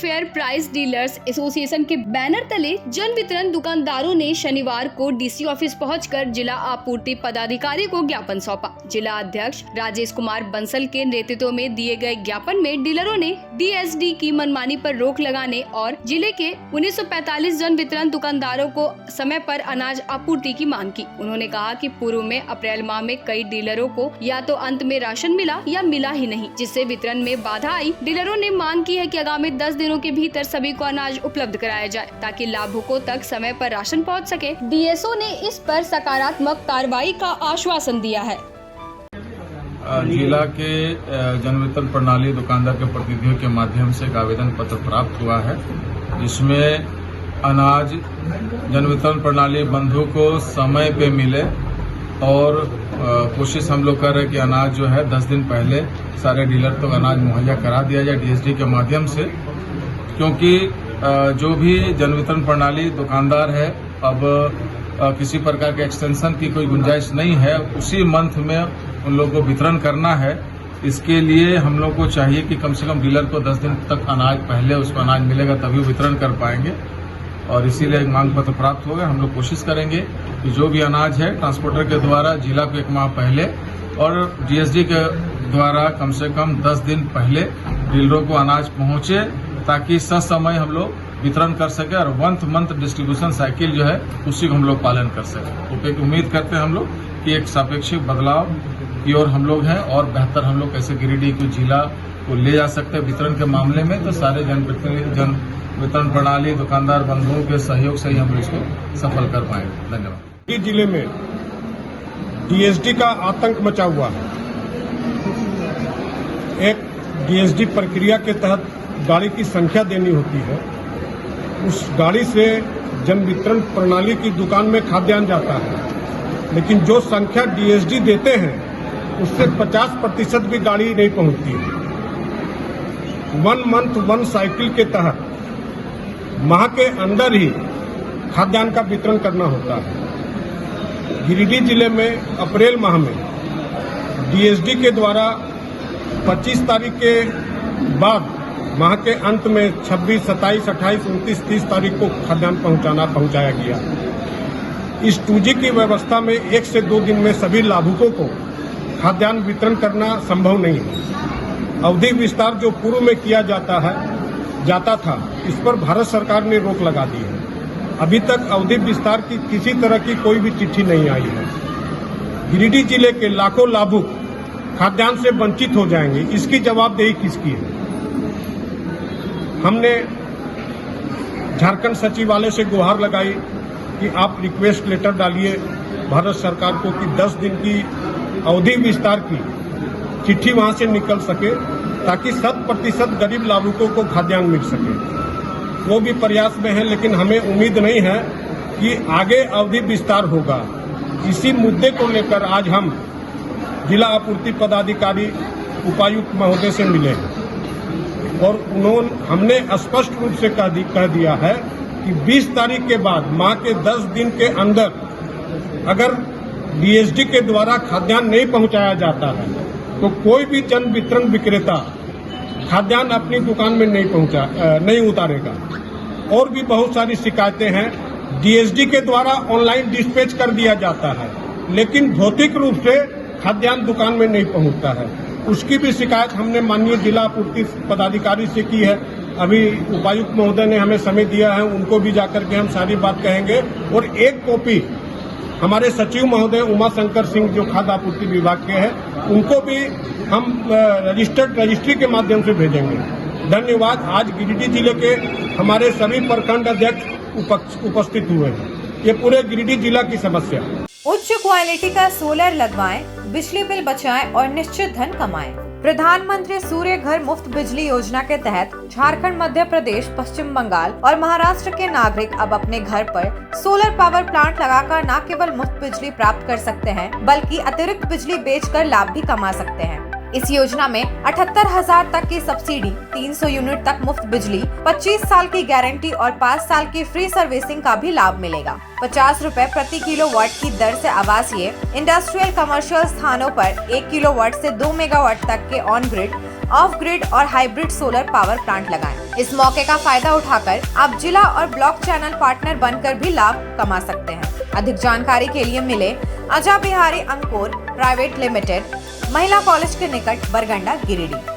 Fair price dealers association के banner तले जन वितरण दुकानदारों ने शनिवार को डीसी ऑफिस पहुंचकर जिला आपूर्ति पदाधिकारी को ज्ञापन सौंपा। जिला अध्यक्ष राजेश कुमार बंसल के नेतृत्व में दिए गए ज्ञापन में डीलरों ने डीएसडी की मनमानी पर रोक लगाने और जिले के 1945 जन वितरण दुकानदारों को समय पर अनाज आपूर्ति की मांग की। उन्होंने कहा कि पूर्व में अप्रैल माह में कई डीलरों को या तो अंत में राशन मिला या मिला ही नहीं, जिससे वितरण में बाधा आई। डीलरों ने मांग की है कि आगामी 10 दिनों के भीतर सभी को अनाज उपलब्ध कराया जाए ताकि लाभुकों तक समय पर राशन पहुंच सके। डीएसओ ने इस पर सकारात्मक कार्रवाई का आश्वासन दिया है। जिला के जन वितरण प्रणाली दुकानदार के प्रतिनिधियों के माध्यम से एक आवेदन पत्र प्राप्त हुआ है, जिसमें अनाज जन वितरण प्रणाली बंधु को समय पे मिले और कोशिश हम लोग कर रहे हैं कि अनाज जो है 10 दिन पहले सारे डीलर तक अनाज मुहैया करा दिया जाए डीएसडी के माध्यम से, क्योंकि जो भी जन वितरण प्रणाली दुकानदार है अब किसी प्रकार के एक्सटेंशन की कोई गुंजाइश नहीं है, उसी मंथ में उन लोगों को वितरण करना है। इसके लिए हम लोग को चाहिए कि कम से कम डीलर को 10 दिन तक अनाज पहले उसको अनाज मिलेगा तभी वितरण कर पाएंगे, और इसीलिए एक मांग पत्र प्राप्त होगा। हम लोग कोशिश करेंगे कि जो भी अनाज है ट्रांसपोर्टर के द्वारा जिला को 1 माह पहले और डीएसडी के द्वारा कम से कम 10 दिन पहले डीलरों को अनाज पहुंचे, ताकि ससमय हम लोग वितरण कर सके और मंथ डिस्ट्रीब्यूशन साइकिल जो है उसी को हम लोग पालन कर सके। तो उम्मीद करते हैं हम लोग कि एक सापेक्षिक बदलाव की ओर हम लोग हैं और बेहतर हम लोग कैसे गिरिडीह को जिला को ले जा सकते हैं वितरण के मामले में। तो सारे जन वितरण प्रणाली दुकानदार बंधुओं के सहयोग से ही हम इसको सफल कर पाएंगे। धन्यवाद। जिले में डीएसडी का आतंक मचा हुआ है। एक डीएसडी प्रक्रिया के तहत गाड़ी की संख्या देनी होती है, उस गाड़ी से जन वितरण प्रणाली की दुकान में खाद्यान्न जाता है, लेकिन जो संख्या डीएसडी देते हैं उससे 50% भी गाड़ी नहीं पहुंचती है। 1 मंथ 1 साइकिल के तहत माह के अंदर ही खाद्यान्न का वितरण करना होता है। गिरिडीह जिले में अप्रैल माह में डीएसडी के द्वारा 25 तारीख के बाद माह के अंत में 26, 27, 28, 29, 30 तारीख को खाद्यान्न पहुंचाया गया। इस 2G की व्यवस्था में 1 से 2 दिन में सभी लाभुकों को खाद्यान्न वितरण करना संभव नहीं है। अवधि विस्तार जो पूर्व में किया जाता था, इस पर भारत सरकार ने रोक लगा दी है। अभी तक अवधि विस्तार की किसी तरह की कोई भी चिट्ठी नहीं आई है। गिरिडीह जिले के लाखों लाभुक खाद्यान्न से वंचित हो जाएंगे, इसकी जवाबदेही किसकी है? हमने झारखंड सचिवालय से गुहार लगाई कि आप रिक्वेस्ट लेटर डालिए भारत सरकार को कि 10 दिन की अवधि विस्तार की चिट्ठी वहां से निकल सके, ताकि 100% गरीब लाभुकों को खाद्यान्न मिल सके। वो भी प्रयास में है, लेकिन हमें उम्मीद नहीं है कि आगे अवधि विस्तार होगा। इसी मुद्दे को लेकर आज हम जिला आपूर्ति पदाधिकारी उपायुक्त महोदय से मिले हैं और हमने स्पष्ट रूप से कह दिया है कि 20 तारीख के बाद माह के 10 दिन के अंदर अगर डीएसडी के द्वारा खाद्यान्न नहीं पहुंचाया जाता है तो कोई भी जन वितरण विक्रेता खाद्यान्न अपनी दुकान में नहीं उतारेगा। और भी बहुत सारी शिकायतें हैं। डीएसडी के द्वारा ऑनलाइन डिस्पैच कर दिया जाता है, लेकिन भौतिक रूप से खाद्यान्न दुकान में नहीं पहुंचता है। उसकी भी शिकायत हमने माननीय जिला आपूर्ति पदाधिकारी से की है। अभी उपायुक्त महोदय ने हमें समय दिया है, उनको भी जाकर के हम सारी बात कहेंगे। और एक कॉपी हमारे सचिव महोदय उमा शंकर सिंह जो खाद्य आपूर्ति विभाग के हैं, उनको भी हम रजिस्ट्री के माध्यम से भेजेंगे। धन्यवाद। आज गिरिडीह जिले के हमारे सभी प्रखंड अध्यक्ष उपस्थित हुए हैं। ये पूरे गिरिडीह जिला की समस्या। उच्च क्वालिटी का सोलर लगवाएं, बिजली बिल बचाएं और निश्चित धन कमाएं। प्रधानमंत्री सूर्य घर मुफ्त बिजली योजना के तहत झारखंड, मध्य प्रदेश, पश्चिम बंगाल और महाराष्ट्र के नागरिक अब अपने घर पर सोलर पावर प्लांट लगाकर न केवल मुफ्त बिजली प्राप्त कर सकते हैं, बल्कि अतिरिक्त बिजली बेचकर लाभ भी कमा सकते हैं। इस योजना में 78,000 तक की सब्सिडी, 300 यूनिट तक मुफ्त बिजली, 25 साल की गारंटी और 5 साल की फ्री सर्विसिंग का भी लाभ मिलेगा। 50 रुपए प्रति किलोवाट की दर से आवासीय, इंडस्ट्रियल, कमर्शियल स्थानों पर 1 किलोवाट से 2 मेगावाट तक के ऑन ग्रिड, ऑफ ग्रिड और हाइब्रिड सोलर पावर प्लांट लगाएं। इस मौके का फायदा उठाकर आप जिला और ब्लॉक चैनल पार्टनर बनकर भी लाभ कमा सकते हैं। अधिक जानकारी के लिए मिले अजा बिहारी अंकुर प्राइवेट लिमिटेड, महिला कॉलेज के निकट, बरगंडा, गिरिडीह।